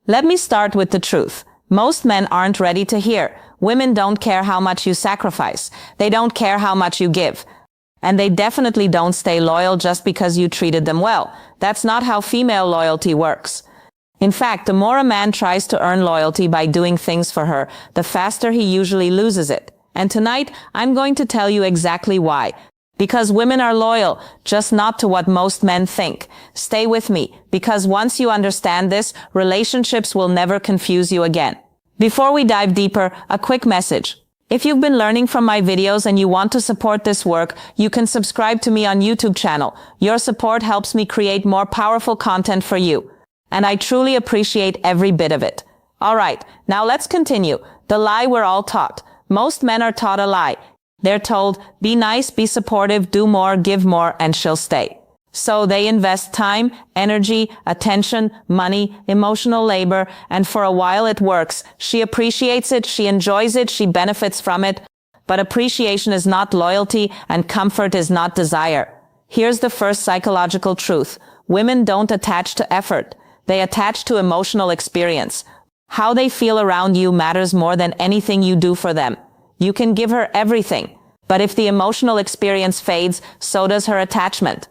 Let me start with the truth. Most men aren't ready to hear. Women don't care how much you sacrifice. They don't care how much you give. And they definitely don't stay loyal just because you treated them well. That's not how female loyalty works. In fact, the more a man tries to earn loyalty by doing things for her, the faster he usually loses it. And tonight, I'm going to tell you exactly why. Because women are loyal, just not to what most men think. Stay with me, because once you understand this, relationships will never confuse you again. Before we dive deeper, a quick message. If you've been learning from my videos and you want to support this work, you can subscribe to me on YouTube channel. Your support helps me create more powerful content for you. And I truly appreciate every bit of it. Alright, now let's continue. The lie we're all taught. Most men are taught a lie. They're told, be nice, be supportive, do more, give more, and she'll stay. So they invest time, energy, attention, money, emotional labor, and for a while it works. She appreciates it, she enjoys it, she benefits from it. But appreciation is not loyalty, and comfort is not desire. Here's the first psychological truth. Women don't attach to effort. They attach to emotional experience. How they feel around you matters more than anything you do for them. You can give her everything, but if the emotional experience fades, so does her attachment.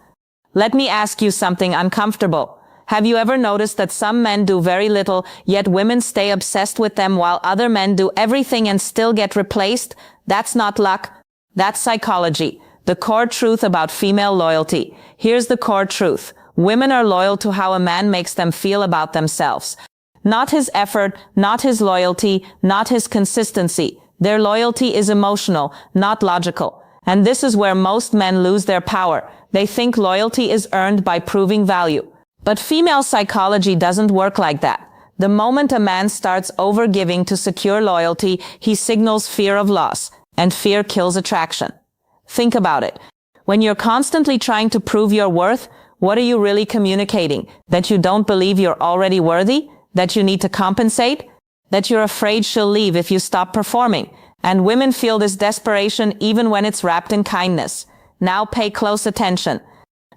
Let me ask you something uncomfortable. Have you ever noticed that some men do very little, yet women stay obsessed with them while other men do everything and still get replaced? That's not luck. That's psychology. The core truth about female loyalty. Here's the core truth. Women are loyal to how a man makes them feel about themselves. Not his effort, not his loyalty, not his consistency. Their loyalty is emotional, not logical. And this is where most men lose their power. They think loyalty is earned by proving value. But female psychology doesn't work like that. The moment a man starts overgiving to secure loyalty, he signals fear of loss, and fear kills attraction. Think about it. When you're constantly trying to prove your worth, what are you really communicating? That you don't believe you're already worthy? That you need to compensate? That you're afraid she'll leave if you stop performing. And women feel this desperation even when it's wrapped in kindness. Now pay close attention.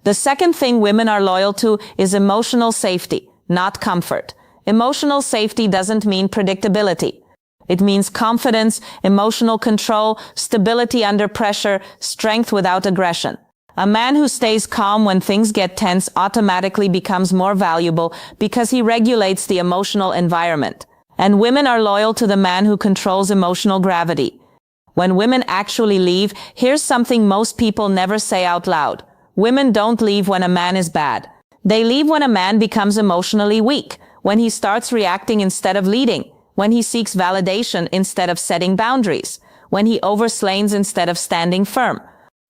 The second thing women are loyal to is emotional safety, not comfort. Emotional safety doesn't mean predictability. It means confidence, emotional control, stability under pressure, strength without aggression. A man who stays calm when things get tense automatically becomes more valuable because he regulates the emotional environment. And women are loyal to the man who controls emotional gravity. When women actually leave, here's something most people never say out loud. Women don't leave when a man is bad. They leave when a man becomes emotionally weak, when he starts reacting instead of leading, when he seeks validation instead of setting boundaries, when he overslays instead of standing firm.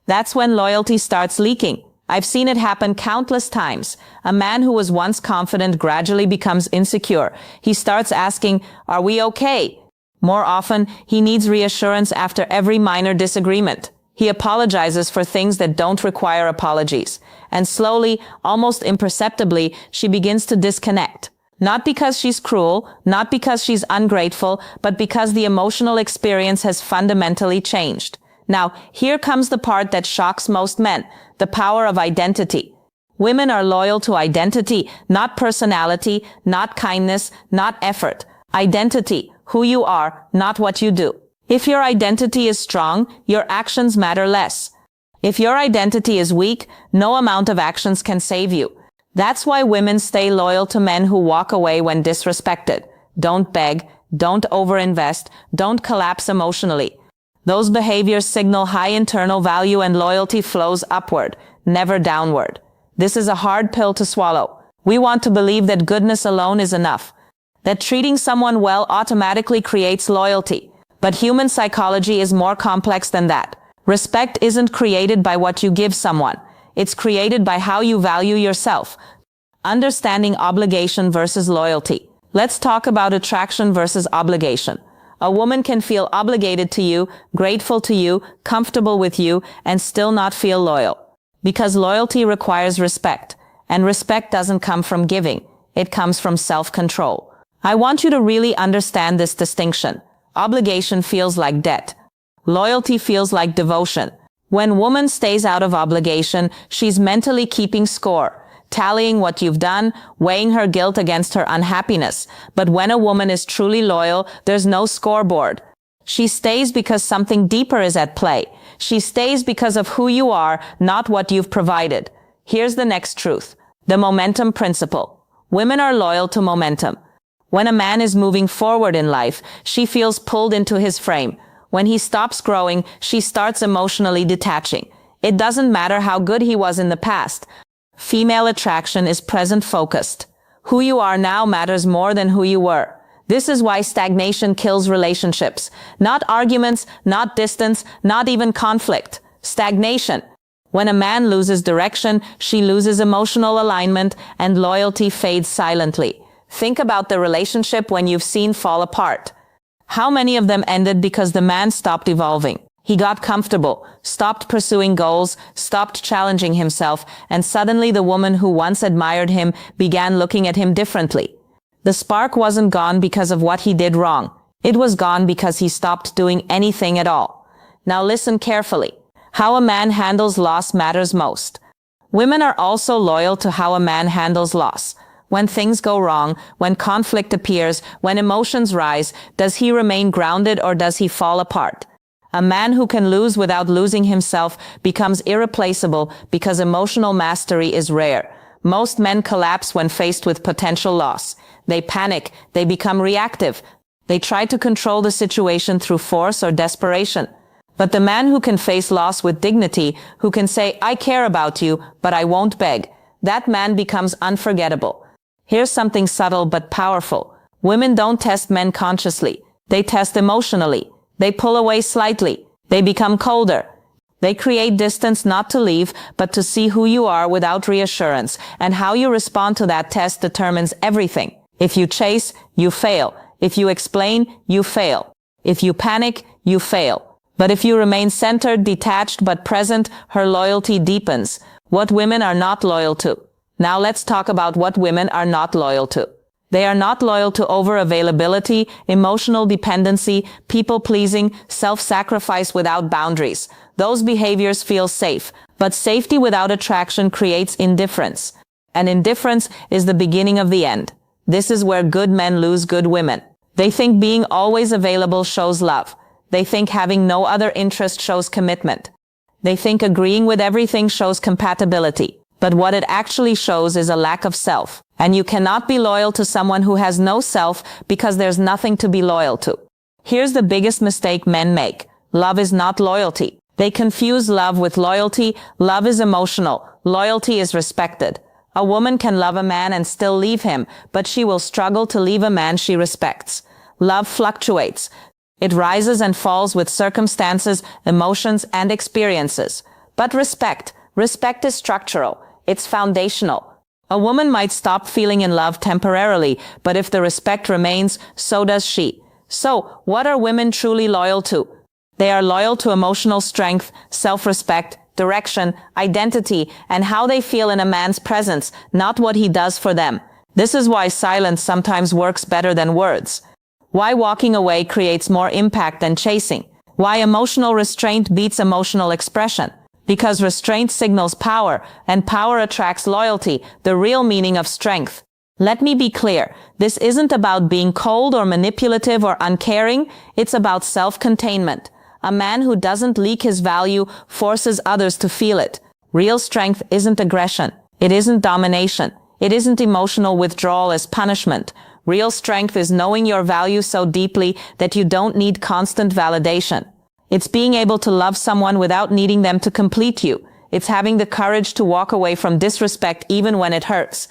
That's when loyalty starts leaking. I've seen it happen countless times. A man who was once confident gradually becomes insecure. He starts asking, "Are we okay?" More often, he needs reassurance after every minor disagreement. He apologizes for things that don't require apologies. And slowly, almost imperceptibly, she begins to disconnect. Not because she's cruel, not because she's ungrateful, but because the emotional experience has fundamentally changed. Now, here comes the part that shocks most men, the power of identity. Women are loyal to identity, not personality, not kindness, not effort. Identity, who you are, not what you do. If your identity is strong, your actions matter less. If your identity is weak, no amount of actions can save you. That's why women stay loyal to men who walk away when disrespected. Don't beg, don't overinvest, don't collapse emotionally. Those behaviors signal high internal value and loyalty flows upward, never downward. This is a hard pill to swallow. We want to believe that goodness alone is enough, that treating someone well automatically creates loyalty. But human psychology is more complex than that. Respect isn't created by what you give someone. It's created by how you value yourself. Understanding obligation versus loyalty. Let's talk about attraction versus obligation. A woman can feel obligated to you, grateful to you, comfortable with you, and still not feel loyal. Because loyalty requires respect, and respect doesn't come from giving. It comes from self-control. I want you to really understand this distinction. Obligation feels like debt. Loyalty feels like devotion. When woman stays out of obligation, she's mentally keeping score. tallying what you've done, weighing her guilt against her unhappiness. But when a woman is truly loyal, there's no scoreboard. She stays because something deeper is at play. She stays because of who you are, not what you've provided. Here's the next truth. The momentum principle. Women are loyal to momentum. When a man is moving forward in life, she feels pulled into his frame. When he stops growing, she starts emotionally detaching. It doesn't matter how good he was in the past. Female attraction is present-focused. Who you are now matters more than who you were. This is why stagnation kills relationships. Not arguments, not distance, not even conflict. Stagnation. When a man loses direction, she loses emotional alignment, and loyalty fades silently. Think about the relationship when you've seen fall apart. How many of them ended because the man stopped evolving? He got comfortable, stopped pursuing goals, stopped challenging himself, and suddenly the woman who once admired him began looking at him differently. The spark wasn't gone because of what he did wrong. It was gone because he stopped doing anything at all. Now listen carefully. How a man handles loss matters most. Women are also loyal to how a man handles loss. When things go wrong, when conflict appears, when emotions rise, does he remain grounded or does he fall apart? A man who can lose without losing himself becomes irreplaceable because emotional mastery is rare. Most men collapse when faced with potential loss. They panic, they become reactive. They try to control the situation through force or desperation. But the man who can face loss with dignity, who can say, "I care about you, but I won't beg," that man becomes unforgettable. Here's something subtle but powerful. Women don't test men consciously. They test emotionally. They pull away slightly. They become colder. They create distance not to leave, but to see who you are without reassurance, and how you respond to that test determines everything. If you chase, you fail. If you explain, you fail. If you panic, you fail. But if you remain centered, detached, but present, her loyalty deepens. What women are not loyal to. Now let's talk about what women are not loyal to. They are not loyal to over-availability, emotional dependency, people-pleasing, self-sacrifice without boundaries. Those behaviors feel safe, but safety without attraction creates indifference. And indifference is the beginning of the end. This is where good men lose good women. They think being always available shows love. They think having no other interest shows commitment. They think agreeing with everything shows compatibility. But what it actually shows is a lack of self. And you cannot be loyal to someone who has no self because there's nothing to be loyal to. Here's the biggest mistake men make. Love is not loyalty. They confuse love with loyalty. Love is emotional. Loyalty is respected. A woman can love a man and still leave him, but she will struggle to leave a man she respects. Love fluctuates. It rises and falls with circumstances, emotions, and experiences. But respect is structural. It's foundational. A woman might stop feeling in love temporarily, but if the respect remains, so does she. So, what are women truly loyal to? They are loyal to emotional strength, self-respect, direction, identity, and how they feel in a man's presence, not what he does for them. This is why silence sometimes works better than words. Why walking away creates more impact than chasing. Why emotional restraint beats emotional expression. Because restraint signals power, and power attracts loyalty, the real meaning of strength. Let me be clear, this isn't about being cold or manipulative or uncaring, it's about self-containment. A man who doesn't leak his value forces others to feel it. Real strength isn't aggression. It isn't domination. It isn't emotional withdrawal as punishment. Real strength is knowing your value so deeply that you don't need constant validation. It's being able to love someone without needing them to complete you. It's having the courage to walk away from disrespect even when it hurts.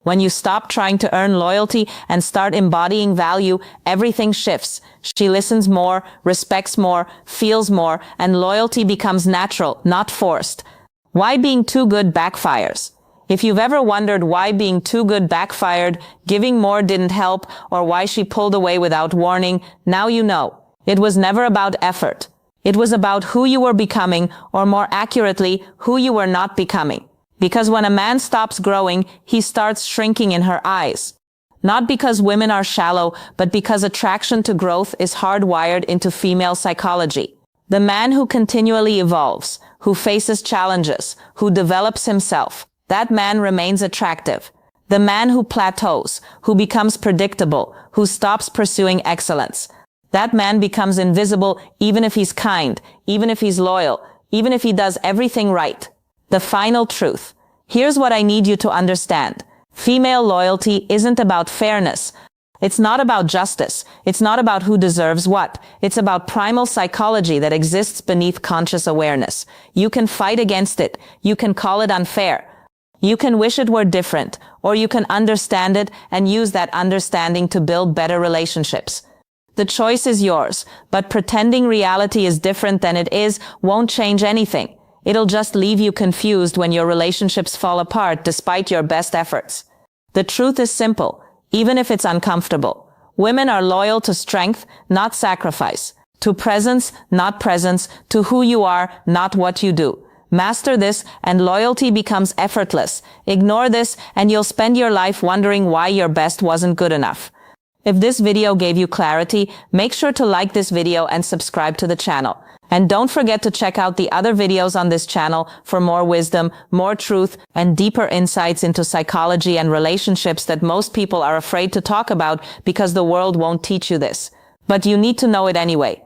When you stop trying to earn loyalty and start embodying value, everything shifts. She listens more, respects more, feels more, and loyalty becomes natural, not forced. Why being too good backfires? If you've ever wondered why being too good backfired, giving more didn't help, or why she pulled away without warning, now you know. It was never about effort. It was about who you were becoming, or more accurately, who you were not becoming. Because when a man stops growing, he starts shrinking in her eyes. Not because women are shallow, but because attraction to growth is hardwired into female psychology. The man who continually evolves, who faces challenges, who develops himself, that man remains attractive. The man who plateaus, who becomes predictable, who stops pursuing excellence, that man becomes invisible even if he's kind, even if he's loyal, even if he does everything right. The final truth. Here's what I need you to understand. Female loyalty isn't about fairness. It's not about justice. It's not about who deserves what. It's about primal psychology that exists beneath conscious awareness. You can fight against it. You can call it unfair. You can wish it were different, or you can understand it and use that understanding to build better relationships. The choice is yours, but pretending reality is different than it is won't change anything. It'll just leave you confused when your relationships fall apart despite your best efforts. The truth is simple, even if it's uncomfortable. Women are loyal to strength, not sacrifice. To presence, not presence. To who you are, not what you do. Master this, and loyalty becomes effortless. Ignore this, and you'll spend your life wondering why your best wasn't good enough. If this video gave you clarity, make sure to like this video and subscribe to the channel. And don't forget to check out the other videos on this channel for more wisdom, more truth, and deeper insights into psychology and relationships that most people are afraid to talk about because the world won't teach you this. But you need to know it anyway.